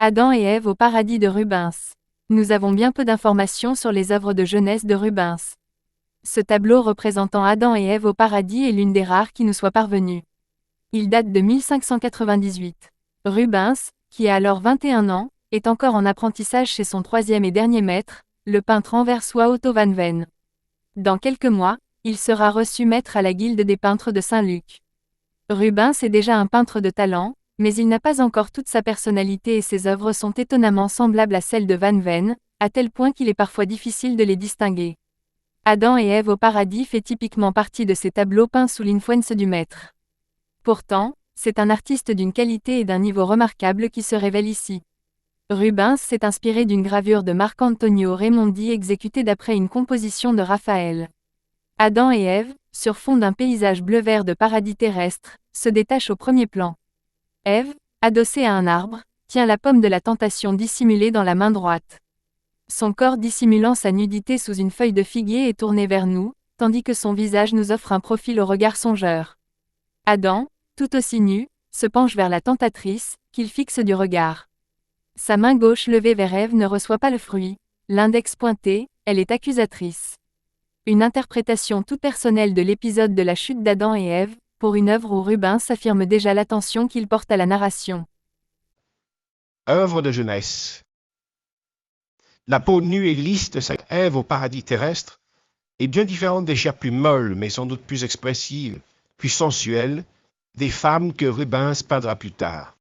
Adam et Ève au paradis de Rubens. Nous avons bien peu d'informations sur les œuvres de jeunesse de Rubens. Ce tableau représentant Adam et Ève au paradis est l'une des rares qui nous soit parvenue. Il date de 1598. Rubens, qui a alors 21 ans, est encore en apprentissage chez son troisième et dernier maître, le peintre anversois Otto van Ven. Dans quelques mois, il sera reçu maître à la Guilde des peintres de Saint-Luc. Rubens est déjà un peintre de talent, mais il n'a pas encore toute sa personnalité et ses œuvres sont étonnamment semblables à celles de Van Ven, à tel point qu'il est parfois difficile de les distinguer. Adam et Ève au paradis fait typiquement partie de ces tableaux peints sous l'influence du maître. Pourtant, c'est un artiste d'une qualité et d'un niveau remarquable qui se révèle ici. Rubens s'est inspiré d'une gravure de Marc-Antonio Raimondi exécutée d'après une composition de Raphaël. Adam et Ève, sur fond d'un paysage bleu-vert de paradis terrestre, se détachent au premier plan. Ève, adossée à un arbre, tient la pomme de la tentation dissimulée dans la main droite. Son corps dissimulant sa nudité sous une feuille de figuier est tourné vers nous, tandis que son visage nous offre un profil au regard songeur. Adam, tout aussi nu, se penche vers la tentatrice, qu'il fixe du regard. Sa main gauche levée vers Ève ne reçoit pas le fruit, l'index pointé, elle est accusatrice. Une interprétation toute personnelle de l'épisode de la chute d'Adam et Ève, pour une œuvre où Rubens affirme déjà l'attention qu'il porte à la narration. Œuvre de jeunesse. La peau nue et lisse de cette Ève au paradis terrestre est bien différente des chairs plus molles, mais sans doute plus expressives, plus sensuelles, des femmes que Rubens peindra plus tard.